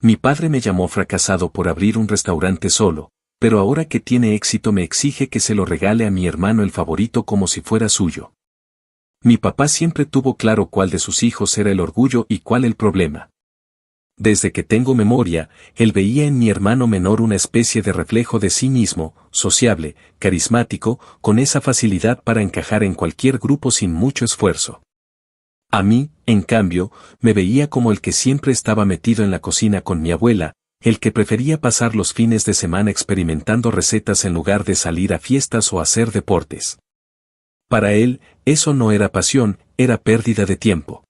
Mi padre me llamó fracasado por abrir un restaurante solo, pero ahora que tiene éxito me exige que se lo regale a mi hermano el favorito como si fuera suyo. Mi papá siempre tuvo claro cuál de sus hijos era el orgullo y cuál el problema. Desde que tengo memoria, él veía en mi hermano menor una especie de reflejo de sí mismo, sociable, carismático, con esa facilidad para encajar en cualquier grupo sin mucho esfuerzo. A mí, en cambio, me veía como el que siempre estaba metido en la cocina con mi abuela, el que prefería pasar los fines de semana experimentando recetas en lugar de salir a fiestas o hacer deportes. Para él, eso no era pasión, era pérdida de tiempo.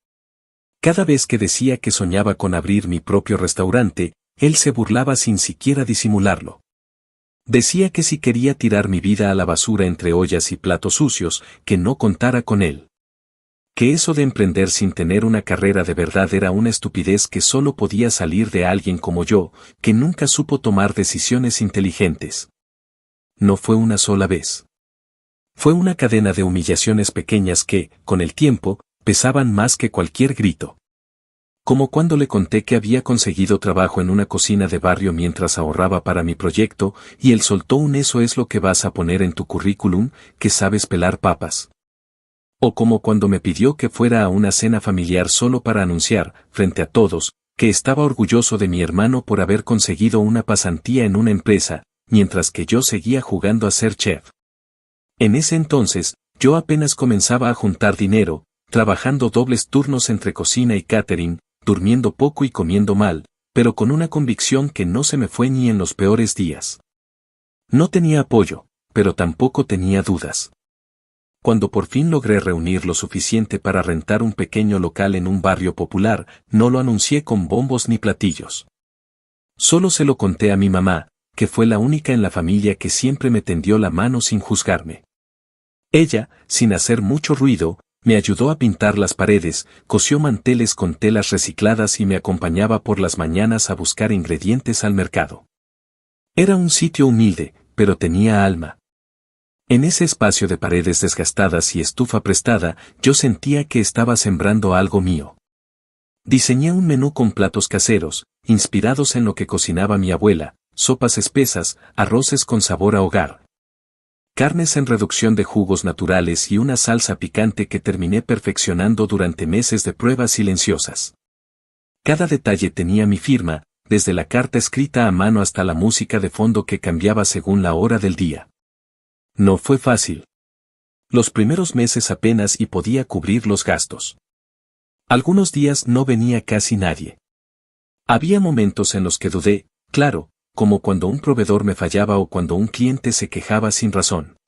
Cada vez que decía que soñaba con abrir mi propio restaurante, él se burlaba sin siquiera disimularlo. Decía que si quería tirar mi vida a la basura entre ollas y platos sucios, que no contara con él. Que eso de emprender sin tener una carrera de verdad era una estupidez que solo podía salir de alguien como yo, que nunca supo tomar decisiones inteligentes. No fue una sola vez. Fue una cadena de humillaciones pequeñas que, con el tiempo, pesaban más que cualquier grito. Como cuando le conté que había conseguido trabajo en una cocina de barrio mientras ahorraba para mi proyecto, y él soltó un "eso es lo que vas a poner en tu currículum, que sabes pelar papas". O como cuando me pidió que fuera a una cena familiar solo para anunciar, frente a todos, que estaba orgulloso de mi hermano por haber conseguido una pasantía en una empresa, mientras que yo seguía jugando a ser chef. En ese entonces, yo apenas comenzaba a juntar dinero, trabajando dobles turnos entre cocina y catering, durmiendo poco y comiendo mal, pero con una convicción que no se me fue ni en los peores días. No tenía apoyo, pero tampoco tenía dudas. Cuando por fin logré reunir lo suficiente para rentar un pequeño local en un barrio popular, no lo anuncié con bombos ni platillos. Solo se lo conté a mi mamá, que fue la única en la familia que siempre me tendió la mano sin juzgarme. Ella, sin hacer mucho ruido, me ayudó a pintar las paredes, cosió manteles con telas recicladas y me acompañaba por las mañanas a buscar ingredientes al mercado. Era un sitio humilde, pero tenía alma. En ese espacio de paredes desgastadas y estufa prestada, yo sentía que estaba sembrando algo mío. Diseñé un menú con platos caseros, inspirados en lo que cocinaba mi abuela, sopas espesas, arroces con sabor a hogar, carnes en reducción de jugos naturales y una salsa picante que terminé perfeccionando durante meses de pruebas silenciosas. Cada detalle tenía mi firma, desde la carta escrita a mano hasta la música de fondo que cambiaba según la hora del día. No fue fácil. Los primeros meses apenas y podía cubrir los gastos. Algunos días no venía casi nadie. Había momentos en los que dudé, claro, como cuando un proveedor me fallaba o cuando un cliente se quejaba sin razón.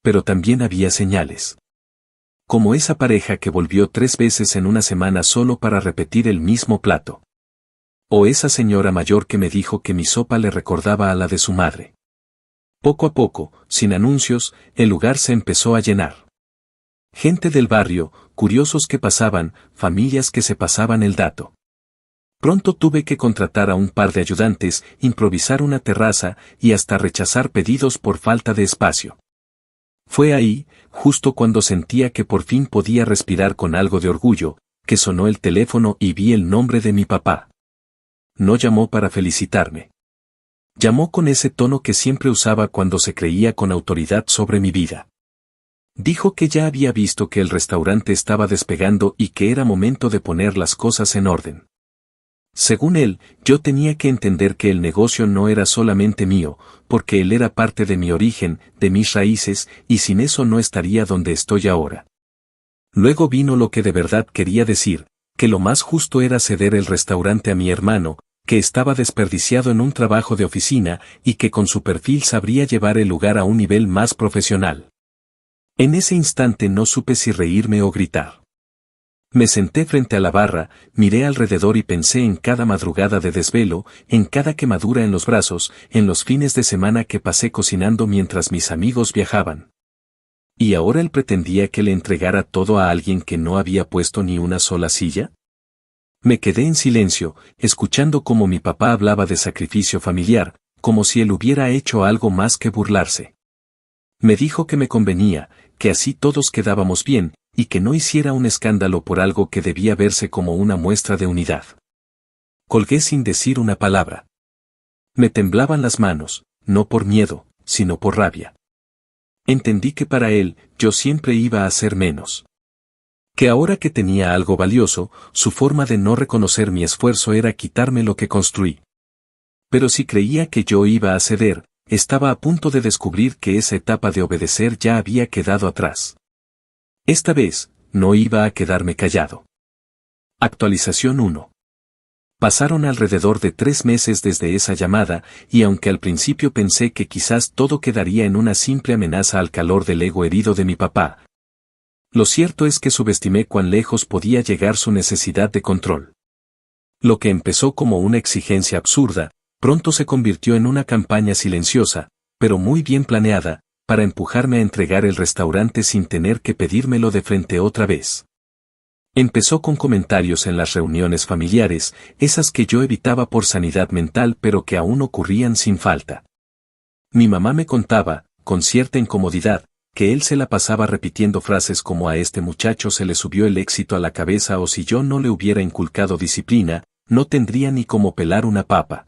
Pero también había señales. Como esa pareja que volvió 3 veces en una semana solo para repetir el mismo plato. O esa señora mayor que me dijo que mi sopa le recordaba a la de su madre. Poco a poco, sin anuncios, el lugar se empezó a llenar. Gente del barrio, curiosos que pasaban, familias que se pasaban el dato. Pronto tuve que contratar a un par de ayudantes, improvisar una terraza y hasta rechazar pedidos por falta de espacio. Fue ahí, justo cuando sentía que por fin podía respirar con algo de orgullo, que sonó el teléfono y vi el nombre de mi papá. No llamó para felicitarme. Llamó con ese tono que siempre usaba cuando se creía con autoridad sobre mi vida. Dijo que ya había visto que el restaurante estaba despegando y que era momento de poner las cosas en orden. Según él, yo tenía que entender que el negocio no era solamente mío, porque él era parte de mi origen, de mis raíces, y sin eso no estaría donde estoy ahora. Luego vino lo que de verdad quería decir, que lo más justo era ceder el restaurante a mi hermano, que estaba desperdiciado en un trabajo de oficina y que con su perfil sabría llevar el lugar a un nivel más profesional. En ese instante no supe si reírme o gritar. Me senté frente a la barra, miré alrededor y pensé en cada madrugada de desvelo, en cada quemadura en los brazos, en los fines de semana que pasé cocinando mientras mis amigos viajaban. ¿Y ahora él pretendía que le entregara todo a alguien que no había puesto ni una sola silla? Me quedé en silencio, escuchando cómo mi papá hablaba de sacrificio familiar, como si él hubiera hecho algo más que burlarse. Me dijo que me convenía, que así todos quedábamos bien, y que no hiciera un escándalo por algo que debía verse como una muestra de unidad. Colgué sin decir una palabra. Me temblaban las manos, no por miedo, sino por rabia. Entendí que para él, yo siempre iba a ser menos. Que ahora que tenía algo valioso, su forma de no reconocer mi esfuerzo era quitarme lo que construí. Pero si creía que yo iba a ceder, estaba a punto de descubrir que esa etapa de obedecer ya había quedado atrás. Esta vez, no iba a quedarme callado. Actualización 1. Pasaron alrededor de 3 meses desde esa llamada, y aunque al principio pensé que quizás todo quedaría en una simple amenaza al calor del ego herido de mi papá, lo cierto es que subestimé cuán lejos podía llegar su necesidad de control. Lo que empezó como una exigencia absurda, pronto se convirtió en una campaña silenciosa, pero muy bien planeada, para empujarme a entregar el restaurante sin tener que pedírmelo de frente otra vez. Empezó con comentarios en las reuniones familiares, esas que yo evitaba por sanidad mental pero que aún ocurrían sin falta. Mi mamá me contaba, con cierta incomodidad, que él se la pasaba repitiendo frases como a este muchacho se le subió el éxito a la cabeza o si yo no le hubiera inculcado disciplina, no tendría ni cómo pelar una papa.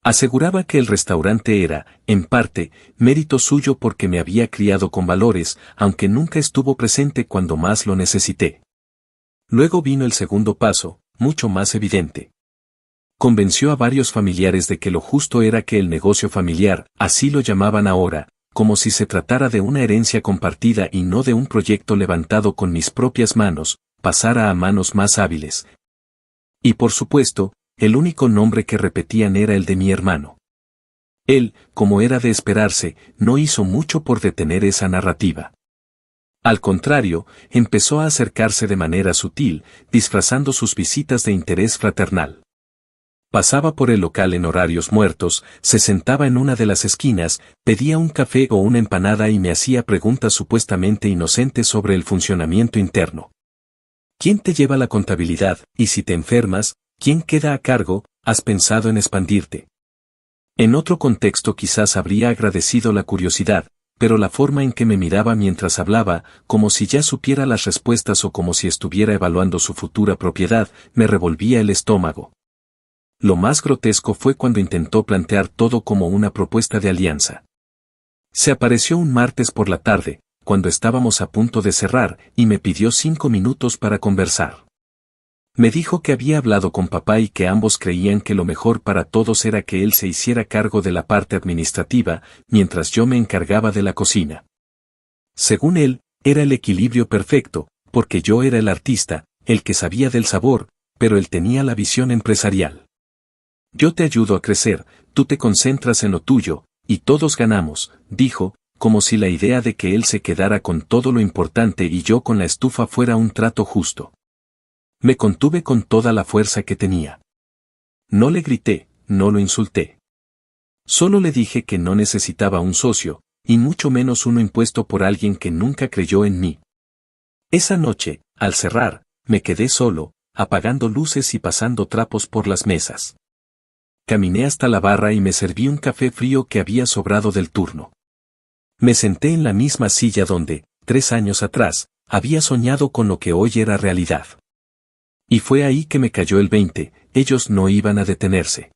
Aseguraba que el restaurante era, en parte, mérito suyo porque me había criado con valores, aunque nunca estuvo presente cuando más lo necesité. Luego vino el segundo paso, mucho más evidente. Convenció a varios familiares de que lo justo era que el negocio familiar, así lo llamaban ahora, como si se tratara de una herencia compartida y no de un proyecto levantado con mis propias manos, pasara a manos más hábiles. Y por supuesto, el único nombre que repetían era el de mi hermano. Él, como era de esperarse, no hizo mucho por detener esa narrativa. Al contrario, empezó a acercarse de manera sutil, disfrazando sus visitas de interés fraternal. Pasaba por el local en horarios muertos, se sentaba en una de las esquinas, pedía un café o una empanada y me hacía preguntas supuestamente inocentes sobre el funcionamiento interno. ¿Quién te lleva la contabilidad? Y si te enfermas, ¿quién queda a cargo? ¿Has pensado en expandirte? En otro contexto quizás habría agradecido la curiosidad, pero la forma en que me miraba mientras hablaba, como si ya supiera las respuestas o como si estuviera evaluando su futura propiedad, me revolvía el estómago. Lo más grotesco fue cuando intentó plantear todo como una propuesta de alianza. Se apareció un martes por la tarde, cuando estábamos a punto de cerrar, y me pidió 5 minutos para conversar. Me dijo que había hablado con papá y que ambos creían que lo mejor para todos era que él se hiciera cargo de la parte administrativa, mientras yo me encargaba de la cocina. Según él, era el equilibrio perfecto, porque yo era el artista, el que sabía del sabor, pero él tenía la visión empresarial. Yo te ayudo a crecer, tú te concentras en lo tuyo, y todos ganamos, dijo, como si la idea de que él se quedara con todo lo importante y yo con la estufa fuera un trato justo. Me contuve con toda la fuerza que tenía. No le grité, no lo insulté. Solo le dije que no necesitaba un socio, y mucho menos uno impuesto por alguien que nunca creyó en mí. Esa noche, al cerrar, me quedé solo, apagando luces y pasando trapos por las mesas. Caminé hasta la barra y me serví un café frío que había sobrado del turno. Me senté en la misma silla donde, 3 años atrás, había soñado con lo que hoy era realidad. Y fue ahí que me cayó el 20, ellos no iban a detenerse.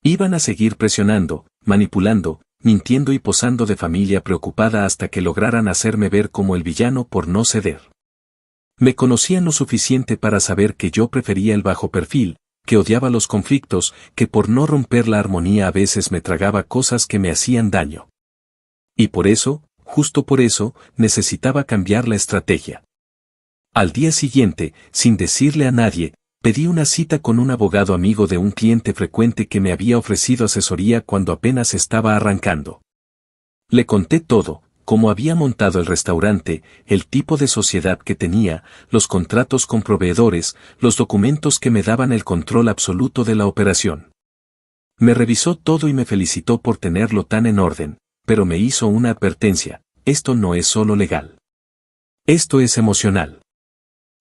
Iban a seguir presionando, manipulando, mintiendo y posando de familia preocupada hasta que lograran hacerme ver como el villano por no ceder. Me conocían lo suficiente para saber que yo prefería el bajo perfil, que odiaba los conflictos, que por no romper la armonía a veces me tragaba cosas que me hacían daño. Y por eso, justo por eso, necesitaba cambiar la estrategia. Al día siguiente, sin decirle a nadie, pedí una cita con un abogado amigo de un cliente frecuente que me había ofrecido asesoría cuando apenas estaba arrancando. Le conté todo, cómo había montado el restaurante, el tipo de sociedad que tenía, los contratos con proveedores, los documentos que me daban el control absoluto de la operación. Me revisó todo y me felicitó por tenerlo tan en orden, pero me hizo una advertencia: esto no es solo legal. Esto es emocional.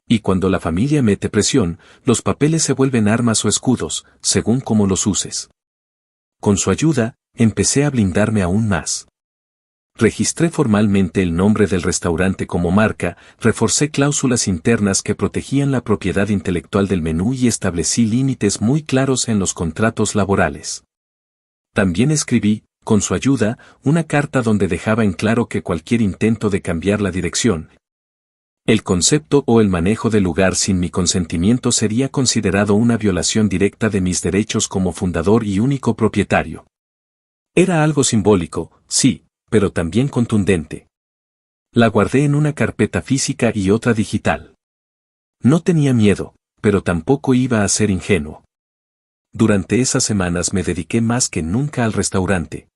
Y cuando la familia mete presión, los papeles se vuelven armas o escudos, según cómo los uses. Con su ayuda, empecé a blindarme aún más. Registré formalmente el nombre del restaurante como marca, reforcé cláusulas internas que protegían la propiedad intelectual del menú y establecí límites muy claros en los contratos laborales. También escribí, con su ayuda, una carta donde dejaba en claro que cualquier intento de cambiar la dirección, el concepto o el manejo del lugar sin mi consentimiento sería considerado una violación directa de mis derechos como fundador y único propietario. Era algo simbólico, sí, pero también contundente. La guardé en una carpeta física y otra digital. No tenía miedo, pero tampoco iba a ser ingenuo. Durante esas semanas me dediqué más que nunca al restaurante.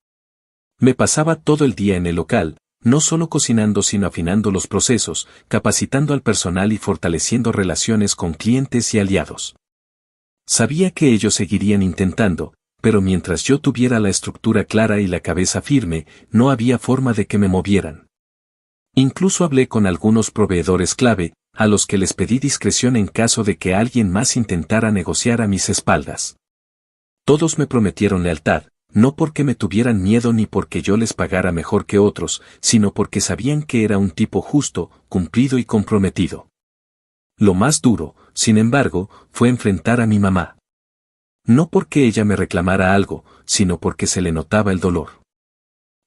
Me pasaba todo el día en el local, no solo cocinando sino afinando los procesos, capacitando al personal y fortaleciendo relaciones con clientes y aliados. Sabía que ellos seguirían intentando, pero mientras yo tuviera la estructura clara y la cabeza firme, no había forma de que me movieran. Incluso hablé con algunos proveedores clave, a los que les pedí discreción en caso de que alguien más intentara negociar a mis espaldas. Todos me prometieron lealtad, no porque me tuvieran miedo ni porque yo les pagara mejor que otros, sino porque sabían que era un tipo justo, cumplido y comprometido. Lo más duro, sin embargo, fue enfrentar a mi mamá. No porque ella me reclamara algo, sino porque se le notaba el dolor.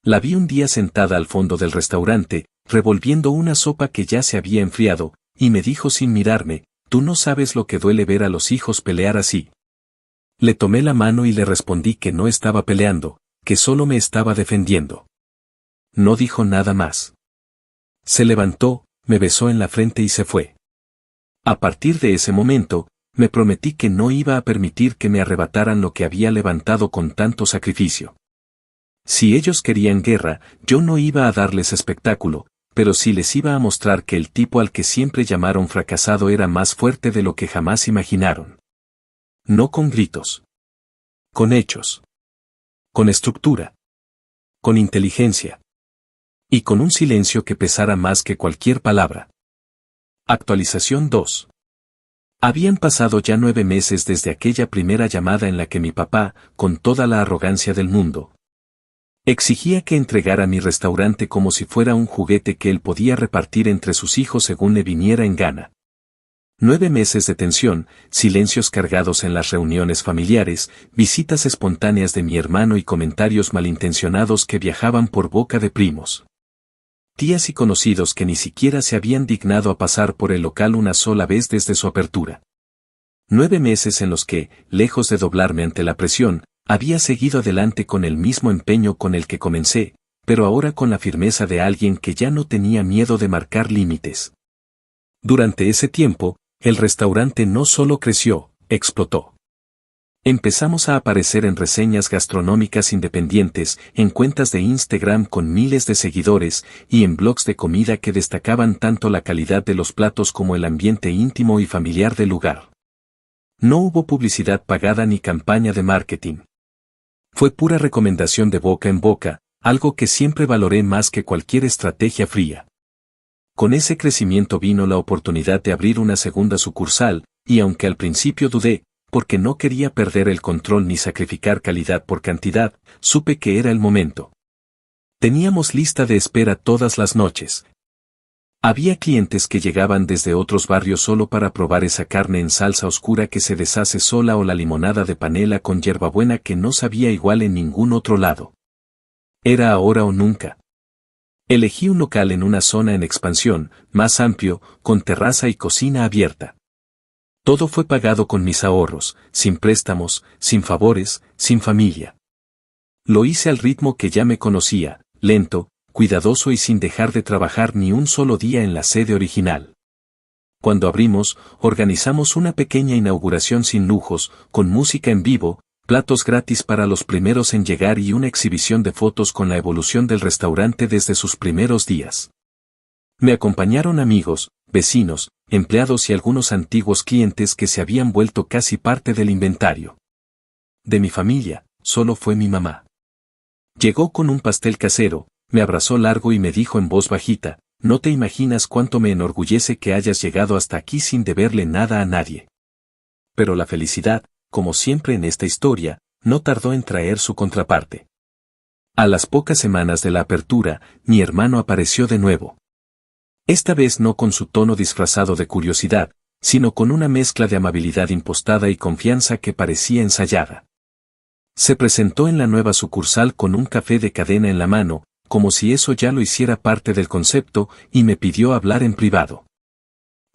La vi un día sentada al fondo del restaurante, revolviendo una sopa que ya se había enfriado, y me dijo sin mirarme, «Tú no sabes lo que duele ver a los hijos pelear así». Le tomé la mano y le respondí que no estaba peleando, que solo me estaba defendiendo. No dijo nada más. Se levantó, me besó en la frente y se fue. A partir de ese momento, me prometí que no iba a permitir que me arrebataran lo que había levantado con tanto sacrificio. Si ellos querían guerra, yo no iba a darles espectáculo, pero sí les iba a mostrar que el tipo al que siempre llamaron fracasado era más fuerte de lo que jamás imaginaron. No con gritos. Con hechos. Con estructura. Con inteligencia. Y con un silencio que pesara más que cualquier palabra. Actualización 2. Habían pasado ya 9 meses desde aquella primera llamada en la que mi papá, con toda la arrogancia del mundo, exigía que entregara mi restaurante como si fuera un juguete que él podía repartir entre sus hijos según le viniera en gana. 9 meses de tensión, silencios cargados en las reuniones familiares, visitas espontáneas de mi hermano y comentarios malintencionados que viajaban por boca de primos, tías y conocidos que ni siquiera se habían dignado a pasar por el local una sola vez desde su apertura. 9 meses en los que, lejos de doblarme ante la presión, había seguido adelante con el mismo empeño con el que comencé, pero ahora con la firmeza de alguien que ya no tenía miedo de marcar límites. Durante ese tiempo, el restaurante no solo creció, explotó. Empezamos a aparecer en reseñas gastronómicas independientes, en cuentas de Instagram con miles de seguidores, y en blogs de comida que destacaban tanto la calidad de los platos como el ambiente íntimo y familiar del lugar. No hubo publicidad pagada ni campaña de marketing. Fue pura recomendación de boca en boca, algo que siempre valoré más que cualquier estrategia fría. Con ese crecimiento vino la oportunidad de abrir una segunda sucursal, y aunque al principio dudé, porque no quería perder el control ni sacrificar calidad por cantidad, supe que era el momento. Teníamos lista de espera todas las noches. Había clientes que llegaban desde otros barrios solo para probar esa carne en salsa oscura que se deshace sola o la limonada de panela con hierbabuena que no sabía igual en ningún otro lado. Era ahora o nunca. Elegí un local en una zona en expansión, más amplio, con terraza y cocina abierta. Todo fue pagado con mis ahorros, sin préstamos, sin favores, sin familia. Lo hice al ritmo que ya me conocía, lento, cuidadoso y sin dejar de trabajar ni un solo día en la sede original. Cuando abrimos, organizamos una pequeña inauguración sin lujos, con música en vivo, platos gratis para los primeros en llegar y una exhibición de fotos con la evolución del restaurante desde sus primeros días. Me acompañaron amigos, vecinos, empleados y algunos antiguos clientes que se habían vuelto casi parte del inventario. De mi familia, solo fue mi mamá. Llegó con un pastel casero, me abrazó largo y me dijo en voz bajita, «No te imaginas cuánto me enorgullece que hayas llegado hasta aquí sin deberle nada a nadie». Pero la felicidad, como siempre en esta historia, no tardó en traer su contraparte. A las pocas semanas de la apertura, mi hermano apareció de nuevo. Esta vez no con su tono disfrazado de curiosidad, sino con una mezcla de amabilidad impostada y confianza que parecía ensayada. Se presentó en la nueva sucursal con un café de cadena en la mano, como si eso ya lo hiciera parte del concepto, y me pidió hablar en privado.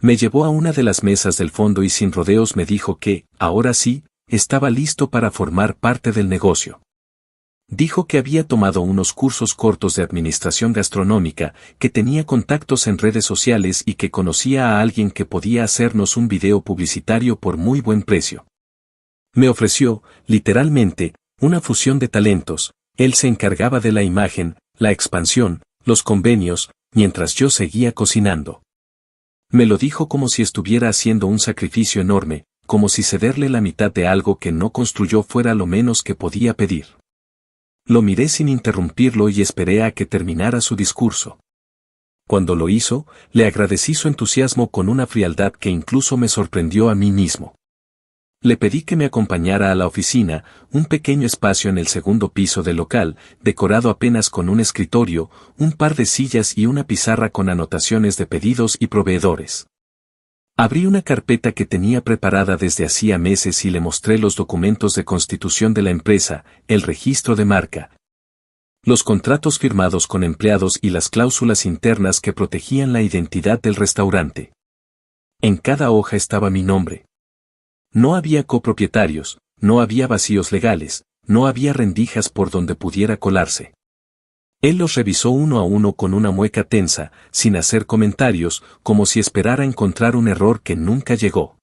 Me llevó a una de las mesas del fondo y sin rodeos me dijo que, ahora sí, estaba listo para formar parte del negocio. Dijo que había tomado unos cursos cortos de administración gastronómica, que tenía contactos en redes sociales y que conocía a alguien que podía hacernos un video publicitario por muy buen precio. Me ofreció, literalmente, una fusión de talentos. Él se encargaba de la imagen, la expansión, los convenios, mientras yo seguía cocinando. Me lo dijo como si estuviera haciendo un sacrificio enorme, como si cederle la mitad de algo que no construyó fuera lo menos que podía pedir. Lo miré sin interrumpirlo y esperé a que terminara su discurso. Cuando lo hizo, le agradecí su entusiasmo con una frialdad que incluso me sorprendió a mí mismo. Le pedí que me acompañara a la oficina, un pequeño espacio en el segundo piso del local, decorado apenas con un escritorio, un par de sillas y una pizarra con anotaciones de pedidos y proveedores. Abrí una carpeta que tenía preparada desde hacía meses y le mostré los documentos de constitución de la empresa, el registro de marca, los contratos firmados con empleados y las cláusulas internas que protegían la identidad del restaurante. En cada hoja estaba mi nombre. No había copropietarios, no había vacíos legales, no había rendijas por donde pudiera colarse. Él los revisó uno a uno con una mueca tensa, sin hacer comentarios, como si esperara encontrar un error que nunca llegó.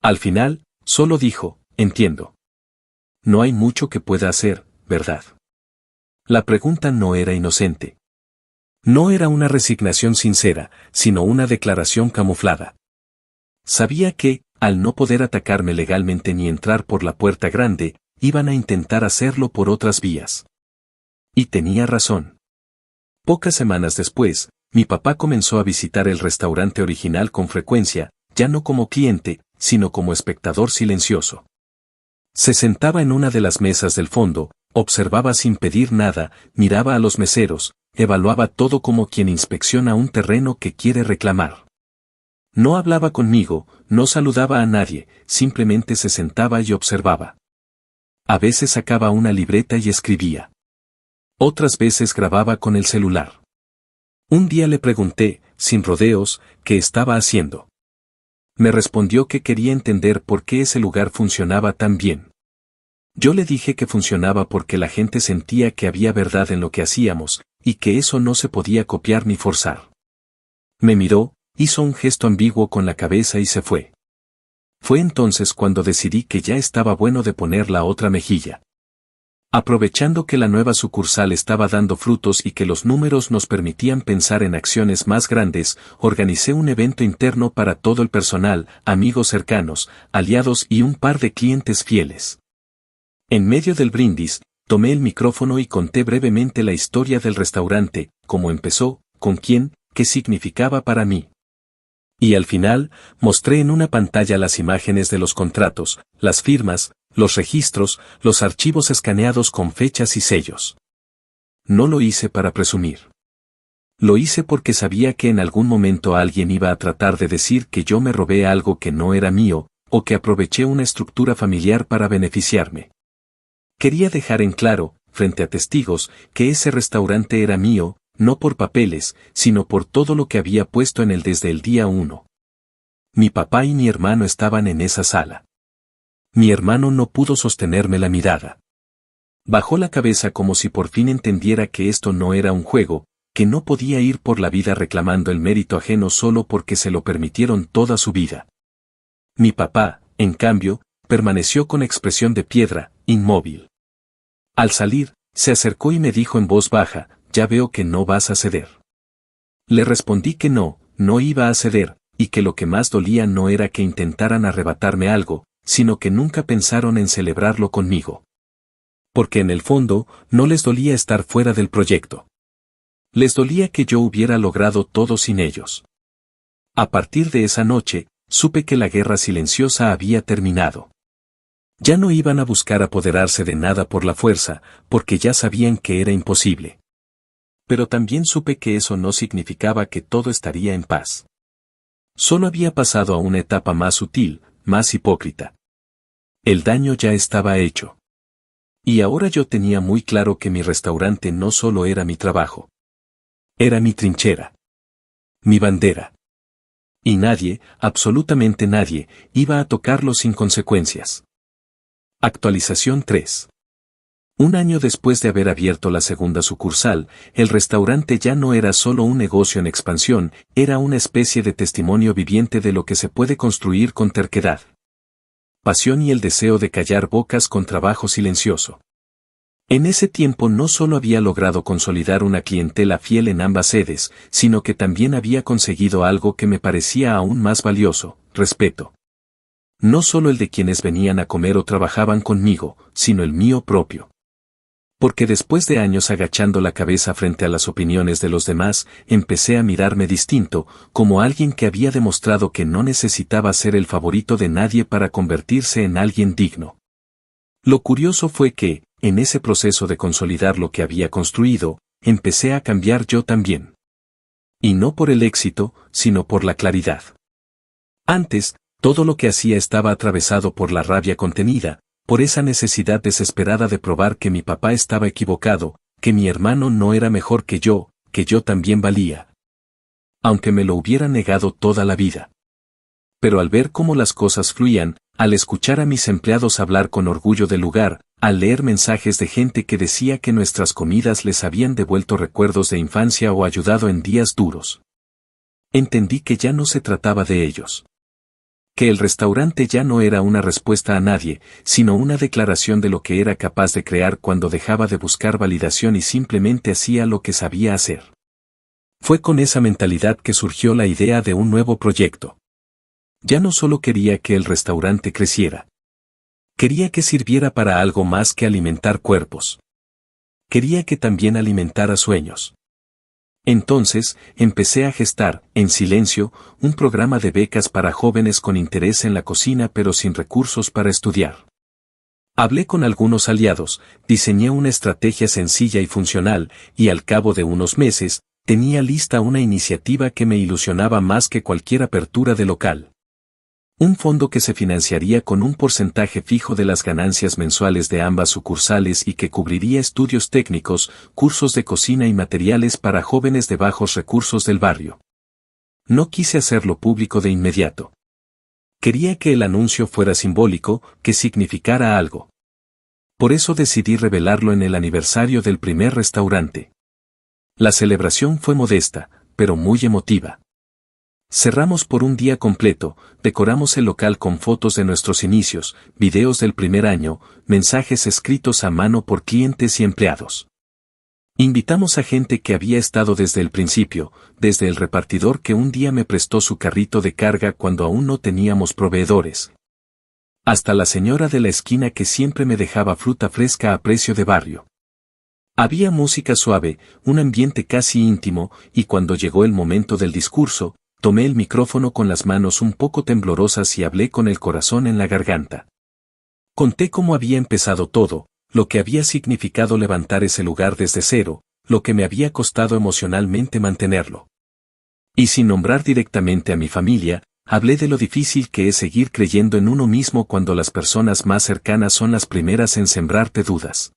Al final, solo dijo, entiendo. No hay mucho que pueda hacer, ¿verdad? La pregunta no era inocente. No era una resignación sincera, sino una declaración camuflada. Sabía que, al no poder atacarme legalmente ni entrar por la puerta grande, iban a intentar hacerlo por otras vías. Y tenía razón. Pocas semanas después, mi papá comenzó a visitar el restaurante original con frecuencia, ya no como cliente, sino como espectador silencioso. Se sentaba en una de las mesas del fondo, observaba sin pedir nada, miraba a los meseros, evaluaba todo como quien inspecciona un terreno que quiere reclamar. No hablaba conmigo, no saludaba a nadie, simplemente se sentaba y observaba. A veces sacaba una libreta y escribía. Otras veces grababa con el celular. Un día le pregunté, sin rodeos, qué estaba haciendo. Me respondió que quería entender por qué ese lugar funcionaba tan bien. Yo le dije que funcionaba porque la gente sentía que había verdad en lo que hacíamos, y que eso no se podía copiar ni forzar. Me miró, hizo un gesto ambiguo con la cabeza y se fue. Fue entonces cuando decidí que ya estaba bueno de poner la otra mejilla. Aprovechando que la nueva sucursal estaba dando frutos y que los números nos permitían pensar en acciones más grandes, organicé un evento interno para todo el personal, amigos cercanos, aliados y un par de clientes fieles. En medio del brindis, tomé el micrófono y conté brevemente la historia del restaurante, cómo empezó, con quién, qué significaba para mí. Y al final, mostré en una pantalla las imágenes de los contratos, las firmas, los registros, los archivos escaneados con fechas y sellos. No lo hice para presumir. Lo hice porque sabía que en algún momento alguien iba a tratar de decir que yo me robé algo que no era mío, o que aproveché una estructura familiar para beneficiarme. Quería dejar en claro, frente a testigos, que ese restaurante era mío, no por papeles, sino por todo lo que había puesto en él desde el día 1. Mi papá y mi hermano estaban en esa sala. Mi hermano no pudo sostenerme la mirada. Bajó la cabeza como si por fin entendiera que esto no era un juego, que no podía ir por la vida reclamando el mérito ajeno solo porque se lo permitieron toda su vida. Mi papá, en cambio, permaneció con expresión de piedra, inmóvil. Al salir, se acercó y me dijo en voz baja, ya veo que no vas a ceder. Le respondí que no iba a ceder, y que lo que más dolía no era que intentaran arrebatarme algo, sino que nunca pensaron en celebrarlo conmigo. Porque en el fondo, no les dolía estar fuera del proyecto. Les dolía que yo hubiera logrado todo sin ellos. A partir de esa noche, supe que la guerra silenciosa había terminado. Ya no iban a buscar apoderarse de nada por la fuerza, porque ya sabían que era imposible. Pero también supe que eso no significaba que todo estaría en paz. Solo había pasado a una etapa más sutil, más hipócrita. El daño ya estaba hecho. Y ahora yo tenía muy claro que mi restaurante no solo era mi trabajo. Era mi trinchera. Mi bandera. Y nadie, absolutamente nadie, iba a tocarlo sin consecuencias. Actualización 3. Un año después de haber abierto la segunda sucursal, el restaurante ya no era solo un negocio en expansión, era una especie de testimonio viviente de lo que se puede construir con terquedad, pasión y el deseo de callar bocas con trabajo silencioso. En ese tiempo no solo había logrado consolidar una clientela fiel en ambas sedes, sino que también había conseguido algo que me parecía aún más valioso: respeto. No solo el de quienes venían a comer o trabajaban conmigo, sino el mío propio. Porque después de años agachando la cabeza frente a las opiniones de los demás, empecé a mirarme distinto, como alguien que había demostrado que no necesitaba ser el favorito de nadie para convertirse en alguien digno. Lo curioso fue que, en ese proceso de consolidar lo que había construido, empecé a cambiar yo también. Y no por el éxito, sino por la claridad. Antes, todo lo que hacía estaba atravesado por la rabia contenida, por esa necesidad desesperada de probar que mi papá estaba equivocado, que mi hermano no era mejor que yo también valía. Aunque me lo hubiera negado toda la vida. Pero al ver cómo las cosas fluían, al escuchar a mis empleados hablar con orgullo del lugar, al leer mensajes de gente que decía que nuestras comidas les habían devuelto recuerdos de infancia o ayudado en días duros, entendí que ya no se trataba de ellos. Que el restaurante ya no era una respuesta a nadie, sino una declaración de lo que era capaz de crear cuando dejaba de buscar validación y simplemente hacía lo que sabía hacer. Fue con esa mentalidad que surgió la idea de un nuevo proyecto. Ya no solo quería que el restaurante creciera. Quería que sirviera para algo más que alimentar cuerpos. Quería que también alimentara sueños. Entonces, empecé a gestar, en silencio, un programa de becas para jóvenes con interés en la cocina pero sin recursos para estudiar. Hablé con algunos aliados, diseñé una estrategia sencilla y funcional, y al cabo de unos meses, tenía lista una iniciativa que me ilusionaba más que cualquier apertura de local. Un fondo que se financiaría con un porcentaje fijo de las ganancias mensuales de ambas sucursales y que cubriría estudios técnicos, cursos de cocina y materiales para jóvenes de bajos recursos del barrio. No quise hacerlo público de inmediato. Quería que el anuncio fuera simbólico, que significara algo. Por eso decidí revelarlo en el aniversario del primer restaurante. La celebración fue modesta, pero muy emotiva. Cerramos por un día completo, decoramos el local con fotos de nuestros inicios, videos del primer año, mensajes escritos a mano por clientes y empleados. Invitamos a gente que había estado desde el principio, desde el repartidor que un día me prestó su carrito de carga cuando aún no teníamos proveedores, hasta la señora de la esquina que siempre me dejaba fruta fresca a precio de barrio. Había música suave, un ambiente casi íntimo, y cuando llegó el momento del discurso, tomé el micrófono con las manos un poco temblorosas y hablé con el corazón en la garganta. Conté cómo había empezado todo, lo que había significado levantar ese lugar desde cero, lo que me había costado emocionalmente mantenerlo. Y sin nombrar directamente a mi familia, hablé de lo difícil que es seguir creyendo en uno mismo cuando las personas más cercanas son las primeras en sembrarte dudas.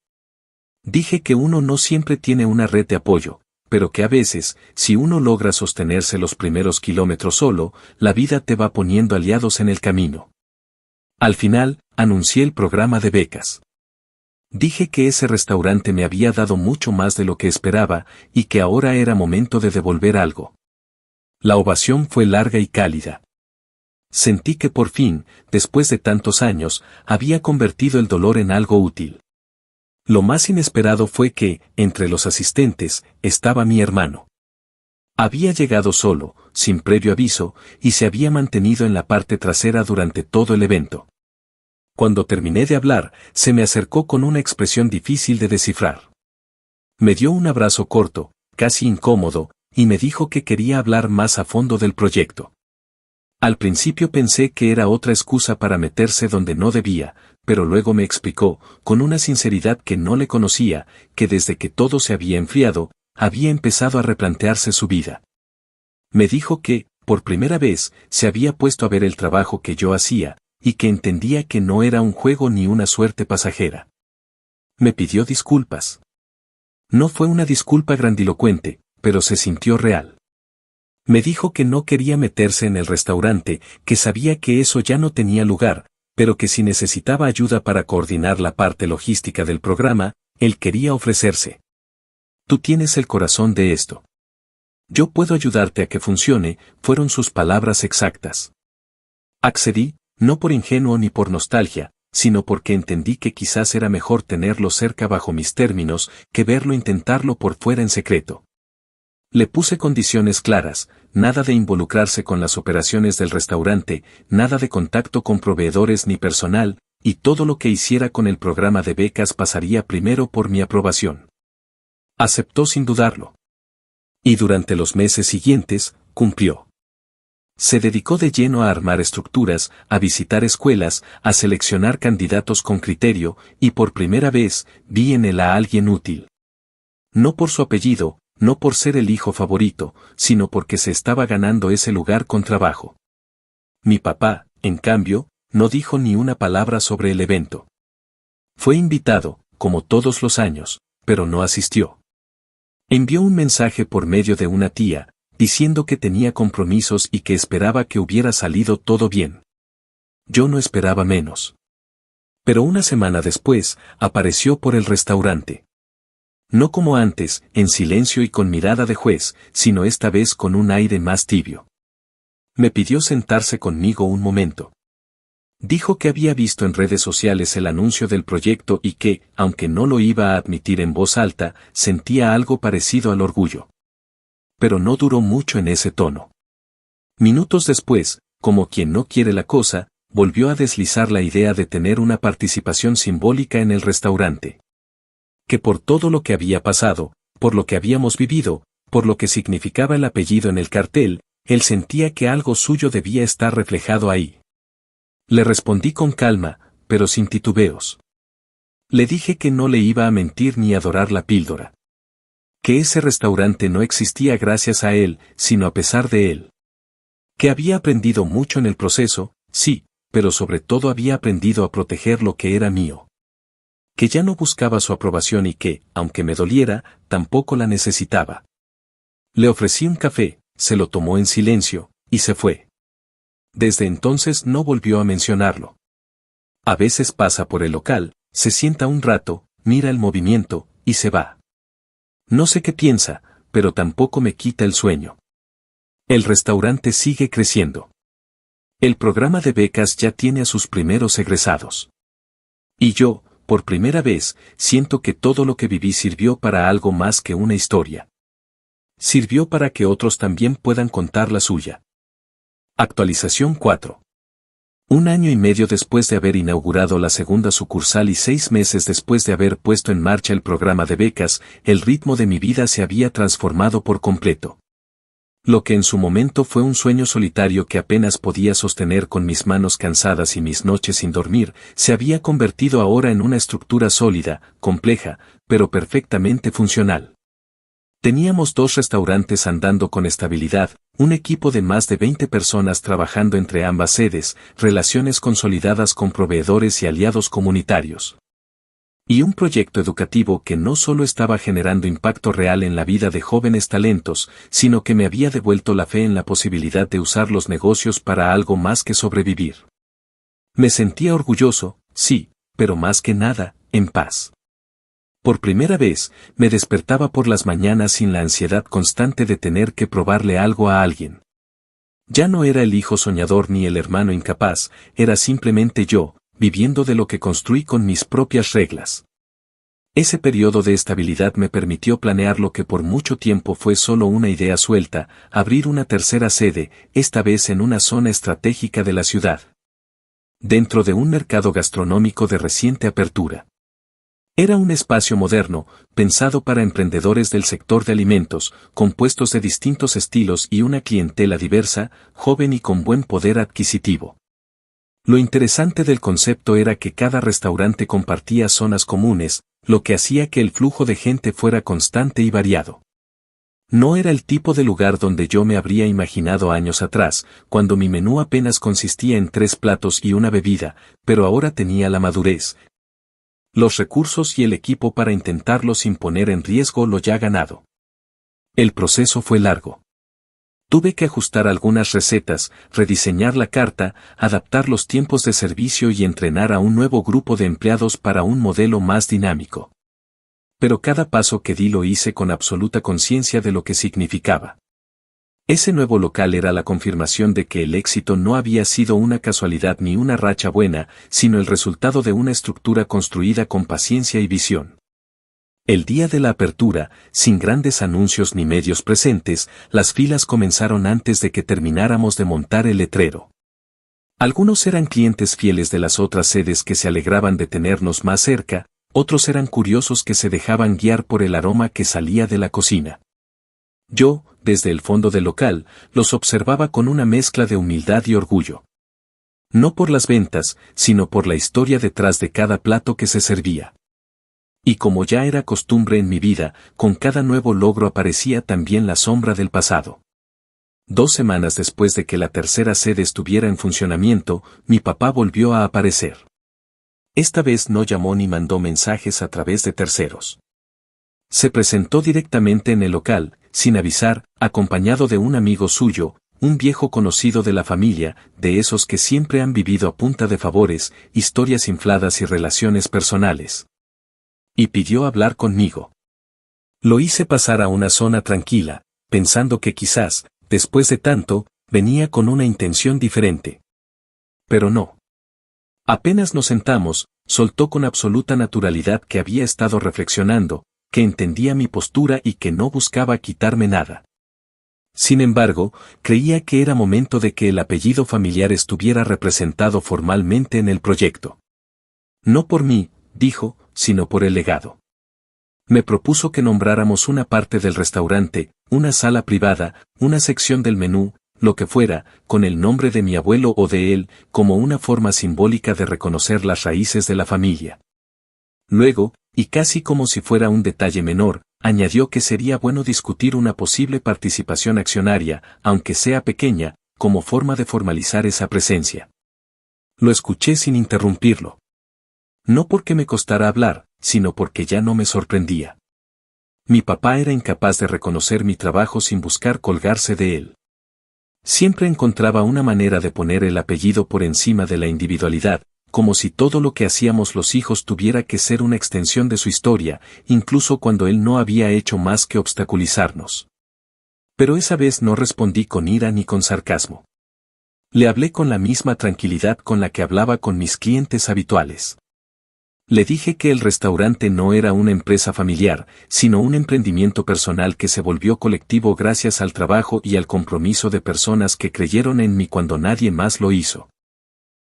Dije que uno no siempre tiene una red de apoyo, pero que a veces, si uno logra sostenerse los primeros kilómetros solo, la vida te va poniendo aliados en el camino. Al final, anuncié el programa de becas. Dije que ese restaurante me había dado mucho más de lo que esperaba, y que ahora era momento de devolver algo. La ovación fue larga y cálida. Sentí que por fin, después de tantos años, había convertido el dolor en algo útil. Lo más inesperado fue que, entre los asistentes, estaba mi hermano. Había llegado solo, sin previo aviso, y se había mantenido en la parte trasera durante todo el evento. Cuando terminé de hablar, se me acercó con una expresión difícil de descifrar. Me dio un abrazo corto, casi incómodo, y me dijo que quería hablar más a fondo del proyecto. Al principio pensé que era otra excusa para meterse donde no debía, pero luego me explicó, con una sinceridad que no le conocía, que desde que todo se había enfriado, había empezado a replantearse su vida. Me dijo que, por primera vez, se había puesto a ver el trabajo que yo hacía, y que entendía que no era un juego ni una suerte pasajera. Me pidió disculpas. No fue una disculpa grandilocuente, pero se sintió real. Me dijo que no quería meterse en el restaurante, que sabía que eso ya no tenía lugar, pero que si necesitaba ayuda para coordinar la parte logística del programa, él quería ofrecerse. Tú tienes el corazón de esto. Yo puedo ayudarte a que funcione, fueron sus palabras exactas. Accedí, no por ingenuo ni por nostalgia, sino porque entendí que quizás era mejor tenerlo cerca bajo mis términos, que verlo intentarlo por fuera en secreto. Le puse condiciones claras, nada de involucrarse con las operaciones del restaurante, nada de contacto con proveedores ni personal, y todo lo que hiciera con el programa de becas pasaría primero por mi aprobación. Aceptó sin dudarlo. Y durante los meses siguientes, cumplió. Se dedicó de lleno a armar estructuras, a visitar escuelas, a seleccionar candidatos con criterio, y por primera vez, vi en él a alguien útil. No por su apellido, no por ser el hijo favorito, sino porque se estaba ganando ese lugar con trabajo. Mi papá, en cambio, no dijo ni una palabra sobre el evento. Fue invitado, como todos los años, pero no asistió. Envió un mensaje por medio de una tía, diciendo que tenía compromisos y que esperaba que hubiera salido todo bien. Yo no esperaba menos. Pero una semana después, apareció por el restaurante. No como antes, en silencio y con mirada de juez, sino esta vez con un aire más tibio. Me pidió sentarse conmigo un momento. Dijo que había visto en redes sociales el anuncio del proyecto y que, aunque no lo iba a admitir en voz alta, sentía algo parecido al orgullo. Pero no duró mucho en ese tono. Minutos después, como quien no quiere la cosa, volvió a deslizar la idea de tener una participación simbólica en el restaurante. Que por todo lo que había pasado, por lo que habíamos vivido, por lo que significaba el apellido en el cartel, él sentía que algo suyo debía estar reflejado ahí. Le respondí con calma, pero sin titubeos. Le dije que no le iba a mentir ni a dorar la píldora. Que ese restaurante no existía gracias a él, sino a pesar de él. Que había aprendido mucho en el proceso, sí, pero sobre todo había aprendido a proteger lo que era mío. Que ya no buscaba su aprobación y que, aunque me doliera, tampoco la necesitaba. Le ofrecí un café, se lo tomó en silencio, y se fue. Desde entonces no volvió a mencionarlo. A veces pasa por el local, se sienta un rato, mira el movimiento, y se va. No sé qué piensa, pero tampoco me quita el sueño. El restaurante sigue creciendo. El programa de becas ya tiene a sus primeros egresados. Y yo, por primera vez, siento que todo lo que viví sirvió para algo más que una historia. Sirvió para que otros también puedan contar la suya. Actualización 4. 1 año y medio después de haber inaugurado la segunda sucursal y 6 meses después de haber puesto en marcha el programa de becas, el ritmo de mi vida se había transformado por completo. Lo que en su momento fue un sueño solitario que apenas podía sostener con mis manos cansadas y mis noches sin dormir, se había convertido ahora en una estructura sólida, compleja, pero perfectamente funcional. Teníamos 2 restaurantes andando con estabilidad, un equipo de más de 20 personas trabajando entre ambas sedes, relaciones consolidadas con proveedores y aliados comunitarios. Y un proyecto educativo que no solo estaba generando impacto real en la vida de jóvenes talentos, sino que me había devuelto la fe en la posibilidad de usar los negocios para algo más que sobrevivir. Me sentía orgulloso, sí, pero más que nada, en paz. Por primera vez, me despertaba por las mañanas sin la ansiedad constante de tener que probarle algo a alguien. Ya no era el hijo soñador ni el hermano incapaz, era simplemente yo, viviendo de lo que construí con mis propias reglas. Ese periodo de estabilidad me permitió planear lo que por mucho tiempo fue solo una idea suelta, abrir una tercera sede, esta vez en una zona estratégica de la ciudad. Dentro de un mercado gastronómico de reciente apertura. Era un espacio moderno, pensado para emprendedores del sector de alimentos, compuestos de distintos estilos y una clientela diversa, joven y con buen poder adquisitivo. Lo interesante del concepto era que cada restaurante compartía zonas comunes, lo que hacía que el flujo de gente fuera constante y variado. No era el tipo de lugar donde yo me habría imaginado años atrás, cuando mi menú apenas consistía en 3 platos y una bebida, pero ahora tenía la madurez, los recursos y el equipo para intentarlo sin poner en riesgo lo ya ganado. El proceso fue largo. Tuve que ajustar algunas recetas, rediseñar la carta, adaptar los tiempos de servicio y entrenar a un nuevo grupo de empleados para un modelo más dinámico. Pero cada paso que di lo hice con absoluta conciencia de lo que significaba. Ese nuevo local era la confirmación de que el éxito no había sido una casualidad ni una racha buena, sino el resultado de una estructura construida con paciencia y visión. El día de la apertura, sin grandes anuncios ni medios presentes, las filas comenzaron antes de que termináramos de montar el letrero. Algunos eran clientes fieles de las otras sedes que se alegraban de tenernos más cerca, otros eran curiosos que se dejaban guiar por el aroma que salía de la cocina. Yo, desde el fondo del local, los observaba con una mezcla de humildad y orgullo. No por las ventas, sino por la historia detrás de cada plato que se servía. Y como ya era costumbre en mi vida, con cada nuevo logro aparecía también la sombra del pasado. 2 semanas después de que la tercera sede estuviera en funcionamiento, mi papá volvió a aparecer. Esta vez no llamó ni mandó mensajes a través de terceros. Se presentó directamente en el local, sin avisar, acompañado de un amigo suyo, un viejo conocido de la familia, de esos que siempre han vivido a punta de favores, historias infladas y relaciones personales. Y pidió hablar conmigo. Lo hice pasar a una zona tranquila, pensando que quizás, después de tanto, venía con una intención diferente. Pero no. Apenas nos sentamos, soltó con absoluta naturalidad que había estado reflexionando, que entendía mi postura y que no buscaba quitarme nada. Sin embargo, creía que era momento de que el apellido familiar estuviera representado formalmente en el proyecto. No por mí, dijo, sino por el legado. Me propuso que nombráramos una parte del restaurante, una sala privada, una sección del menú, lo que fuera, con el nombre de mi abuelo o de él, como una forma simbólica de reconocer las raíces de la familia. Luego, y casi como si fuera un detalle menor, añadió que sería bueno discutir una posible participación accionaria, aunque sea pequeña, como forma de formalizar esa presencia. Lo escuché sin interrumpirlo. No porque me costara hablar, sino porque ya no me sorprendía. Mi papá era incapaz de reconocer mi trabajo sin buscar colgarse de él. Siempre encontraba una manera de poner el apellido por encima de la individualidad, como si todo lo que hacíamos los hijos tuviera que ser una extensión de su historia, incluso cuando él no había hecho más que obstaculizarnos. Pero esa vez no respondí con ira ni con sarcasmo. Le hablé con la misma tranquilidad con la que hablaba con mis clientes habituales. Le dije que el restaurante no era una empresa familiar, sino un emprendimiento personal que se volvió colectivo gracias al trabajo y al compromiso de personas que creyeron en mí cuando nadie más lo hizo.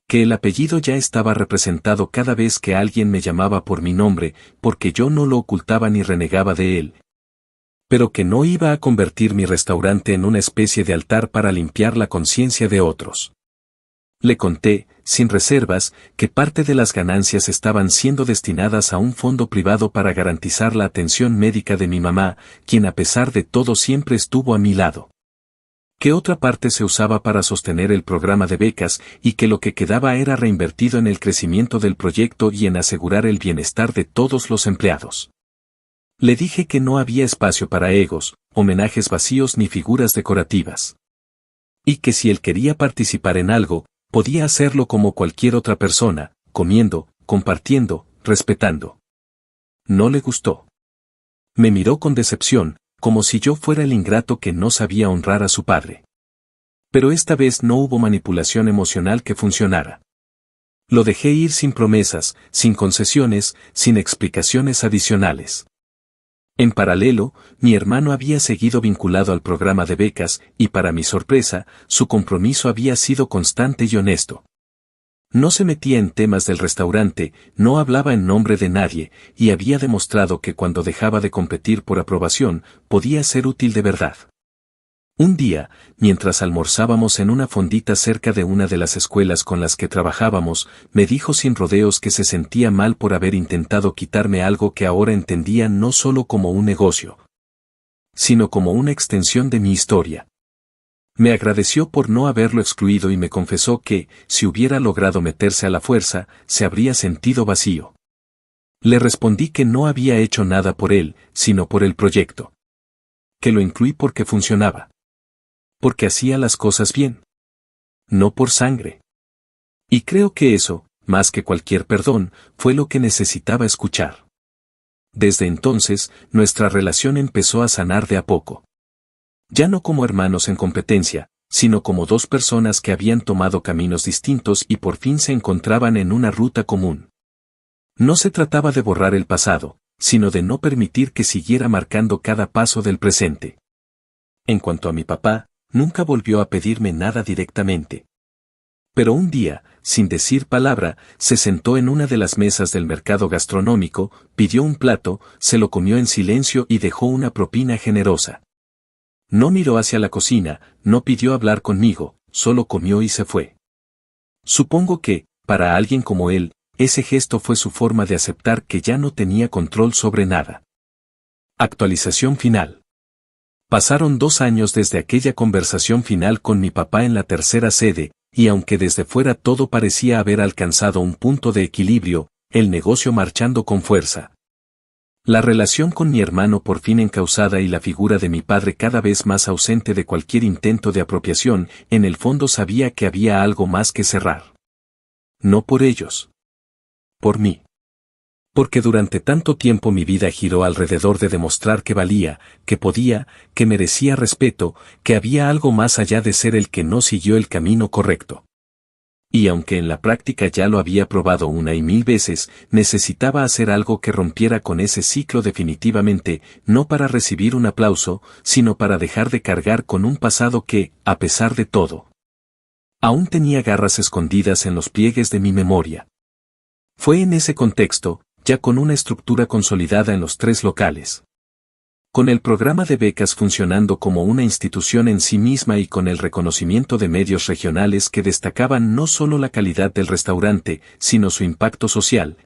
Que el apellido ya estaba representado cada vez que alguien me llamaba por mi nombre, porque yo no lo ocultaba ni renegaba de él. Pero que no iba a convertir mi restaurante en una especie de altar para limpiar la conciencia de otros. Le conté, sin reservas, que parte de las ganancias estaban siendo destinadas a un fondo privado para garantizar la atención médica de mi mamá, quien a pesar de todo siempre estuvo a mi lado. Que otra parte se usaba para sostener el programa de becas y que lo que quedaba era reinvertido en el crecimiento del proyecto y en asegurar el bienestar de todos los empleados. Le dije que no había espacio para egos, homenajes vacíos ni figuras decorativas. Y que si él quería participar en algo, podía hacerlo como cualquier otra persona, comiendo, compartiendo, respetando. No le gustó. Me miró con decepción, como si yo fuera el ingrato que no sabía honrar a su padre. Pero esta vez no hubo manipulación emocional que funcionara. Lo dejé ir sin promesas, sin concesiones, sin explicaciones adicionales. En paralelo, mi hermano había seguido vinculado al programa de becas y para mi sorpresa, su compromiso había sido constante y honesto. No se metía en temas del restaurante, no hablaba en nombre de nadie, y había demostrado que cuando dejaba de competir por aprobación, podía ser útil de verdad. Un día, mientras almorzábamos en una fondita cerca de una de las escuelas con las que trabajábamos, me dijo sin rodeos que se sentía mal por haber intentado quitarme algo que ahora entendía no solo como un negocio, sino como una extensión de mi historia. Me agradeció por no haberlo excluido y me confesó que, si hubiera logrado meterse a la fuerza, se habría sentido vacío. Le respondí que no había hecho nada por él, sino por el proyecto. Que lo incluí porque funcionaba. Porque hacía las cosas bien. No por sangre. Y creo que eso, más que cualquier perdón, fue lo que necesitaba escuchar. Desde entonces, nuestra relación empezó a sanar de a poco. Ya no como hermanos en competencia, sino como dos personas que habían tomado caminos distintos y por fin se encontraban en una ruta común. No se trataba de borrar el pasado, sino de no permitir que siguiera marcando cada paso del presente. En cuanto a mi papá, nunca volvió a pedirme nada directamente. Pero un día, sin decir palabra, se sentó en una de las mesas del mercado gastronómico, pidió un plato, se lo comió en silencio y dejó una propina generosa. No miró hacia la cocina, no pidió hablar conmigo, solo comió y se fue. Supongo que, para alguien como él, ese gesto fue su forma de aceptar que ya no tenía control sobre nada. Actualización final. Pasaron 2 años desde aquella conversación final con mi papá en la tercera sede, y aunque desde fuera todo parecía haber alcanzado un punto de equilibrio, el negocio marchando con fuerza. La relación con mi hermano por fin encauzada y la figura de mi padre cada vez más ausente de cualquier intento de apropiación, en el fondo sabía que había algo más que cerrar. No por ellos. Por mí. Porque durante tanto tiempo mi vida giró alrededor de demostrar que valía, que podía, que merecía respeto, que había algo más allá de ser el que no siguió el camino correcto. Y aunque en la práctica ya lo había probado 1 y 1000 veces, necesitaba hacer algo que rompiera con ese ciclo definitivamente, no para recibir un aplauso, sino para dejar de cargar con un pasado que, a pesar de todo, aún tenía garras escondidas en los pliegues de mi memoria. Fue en ese contexto, ya con una estructura consolidada en los 3 locales, con el programa de becas funcionando como una institución en sí misma y con el reconocimiento de medios regionales que destacaban no solo la calidad del restaurante, sino su impacto social,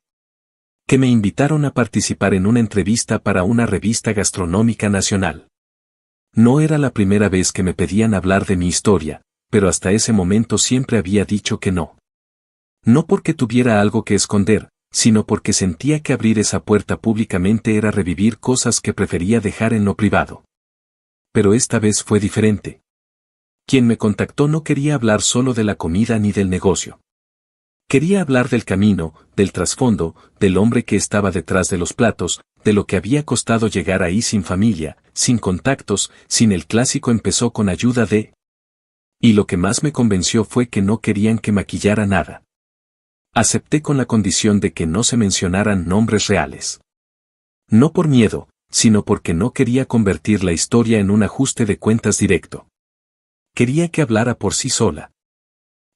que me invitaron a participar en una entrevista para una revista gastronómica nacional. No era la primera vez que me pedían hablar de mi historia, pero hasta ese momento siempre había dicho que no. No porque tuviera algo que esconder, sino porque sentía que abrir esa puerta públicamente era revivir cosas que prefería dejar en lo privado. Pero esta vez fue diferente. Quien me contactó no quería hablar solo de la comida ni del negocio. Quería hablar del camino, del trasfondo, del hombre que estaba detrás de los platos, de lo que había costado llegar ahí sin familia, sin contactos, sin el clásico empezó con ayuda de... Y lo que más me convenció fue que no querían que maquillara nada. Acepté con la condición de que no se mencionaran nombres reales. No por miedo, sino porque no quería convertir la historia en un ajuste de cuentas directo. Quería que hablara por sí sola.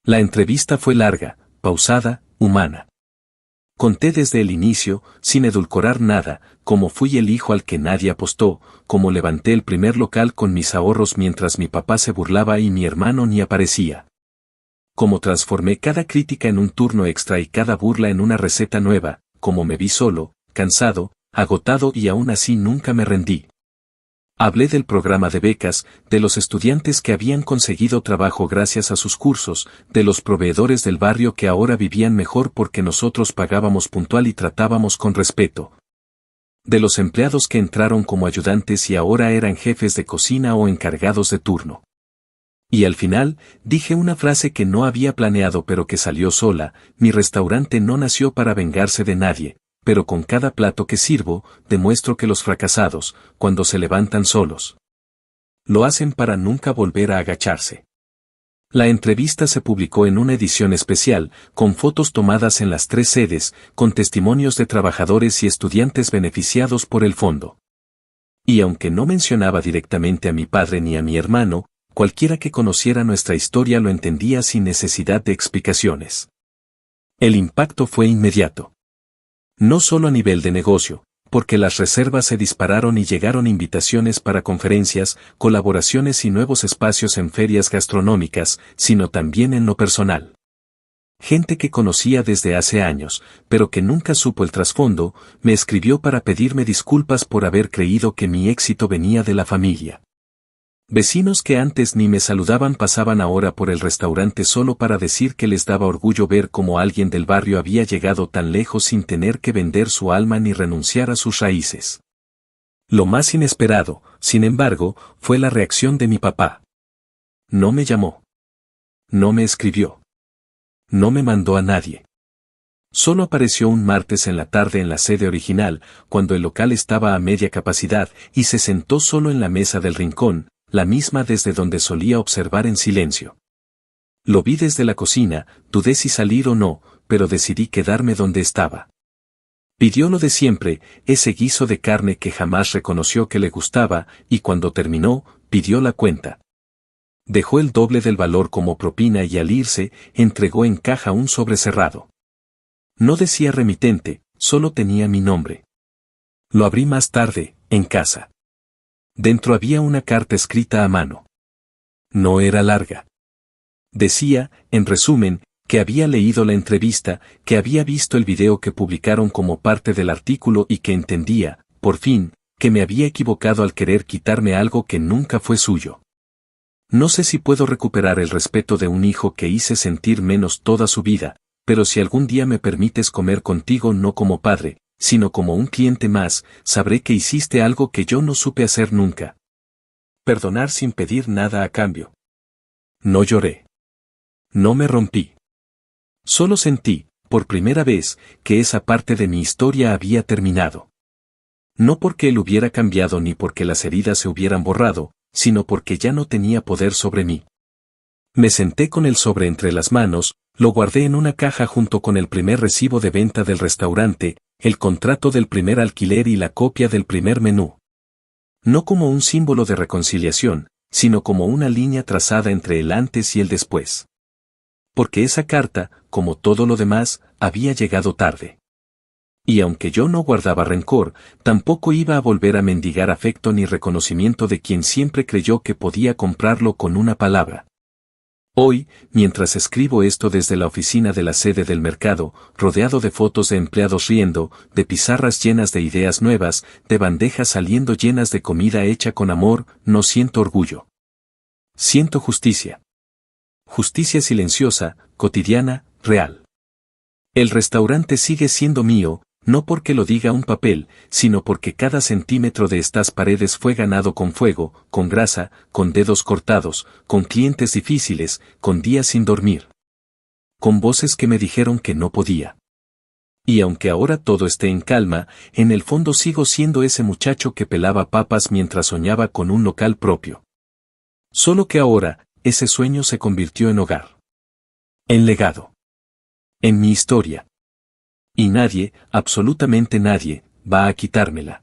La entrevista fue larga, pausada, humana. Conté desde el inicio, sin edulcorar nada, cómo fui el hijo al que nadie apostó, cómo levanté el primer local con mis ahorros mientras mi papá se burlaba y mi hermano ni aparecía. Cómo transformé cada crítica en un turno extra y cada burla en una receta nueva, cómo me vi solo, cansado, agotado y aún así nunca me rendí. Hablé del programa de becas, de los estudiantes que habían conseguido trabajo gracias a sus cursos, de los proveedores del barrio que ahora vivían mejor porque nosotros pagábamos puntual y tratábamos con respeto. De los empleados que entraron como ayudantes y ahora eran jefes de cocina o encargados de turno. Y al final, dije una frase que no había planeado pero que salió sola: mi restaurante no nació para vengarse de nadie, pero con cada plato que sirvo, demuestro que los fracasados, cuando se levantan solos, lo hacen para nunca volver a agacharse. La entrevista se publicó en una edición especial, con fotos tomadas en las 3 sedes, con testimonios de trabajadores y estudiantes beneficiados por el fondo. Y aunque no mencionaba directamente a mi padre ni a mi hermano, cualquiera que conociera nuestra historia lo entendía sin necesidad de explicaciones. El impacto fue inmediato. No solo a nivel de negocio, porque las reservas se dispararon y llegaron invitaciones para conferencias, colaboraciones y nuevos espacios en ferias gastronómicas, sino también en lo personal. Gente que conocía desde hace años, pero que nunca supo el trasfondo, me escribió para pedirme disculpas por haber creído que mi éxito venía de la familia. Vecinos que antes ni me saludaban pasaban ahora por el restaurante solo para decir que les daba orgullo ver cómo alguien del barrio había llegado tan lejos sin tener que vender su alma ni renunciar a sus raíces. Lo más inesperado, sin embargo, fue la reacción de mi papá. No me llamó. No me escribió. No me mandó a nadie. Solo apareció un martes en la tarde en la sede original, cuando el local estaba a media capacidad, y se sentó solo en la mesa del rincón, la misma desde donde solía observar en silencio. Lo vi desde la cocina, dudé si salir o no, pero decidí quedarme donde estaba. Pidió lo de siempre, ese guiso de carne que jamás reconoció que le gustaba, y cuando terminó, pidió la cuenta. Dejó el doble del valor como propina y al irse, entregó en caja un sobre cerrado. No decía remitente, solo tenía mi nombre. Lo abrí más tarde, en casa. Dentro había una carta escrita a mano. No era larga. Decía, en resumen, que había leído la entrevista, que había visto el video que publicaron como parte del artículo y que entendía, por fin, que me había equivocado al querer quitarme algo que nunca fue suyo. No sé si puedo recuperar el respeto de un hijo que hice sentir menos toda su vida, pero si algún día me permites comer contigo no como padre, sino como un cliente más, sabré que hiciste algo que yo no supe hacer nunca. Perdonar sin pedir nada a cambio. No lloré. No me rompí. Solo sentí, por primera vez, que esa parte de mi historia había terminado. No porque él hubiera cambiado ni porque las heridas se hubieran borrado, sino porque ya no tenía poder sobre mí. Me senté con el sobre entre las manos, lo guardé en una caja junto con el primer recibo de venta del restaurante, el contrato del primer alquiler y la copia del primer menú. No como un símbolo de reconciliación, sino como una línea trazada entre el antes y el después. Porque esa carta, como todo lo demás, había llegado tarde. Y aunque yo no guardaba rencor, tampoco iba a volver a mendigar afecto ni reconocimiento de quien siempre creyó que podía comprarlo con una palabra. Hoy, mientras escribo esto desde la oficina de la sede del mercado, rodeado de fotos de empleados riendo, de pizarras llenas de ideas nuevas, de bandejas saliendo llenas de comida hecha con amor, no siento orgullo. Siento justicia. Justicia silenciosa, cotidiana, real. El restaurante sigue siendo mío, no porque lo diga un papel, sino porque cada centímetro de estas paredes fue ganado con fuego, con grasa, con dedos cortados, con clientes difíciles, con días sin dormir. Con voces que me dijeron que no podía. Y aunque ahora todo esté en calma, en el fondo sigo siendo ese muchacho que pelaba papas mientras soñaba con un local propio. Solo que ahora, ese sueño se convirtió en hogar. En legado. En mi historia. Y nadie, absolutamente nadie, va a quitármela.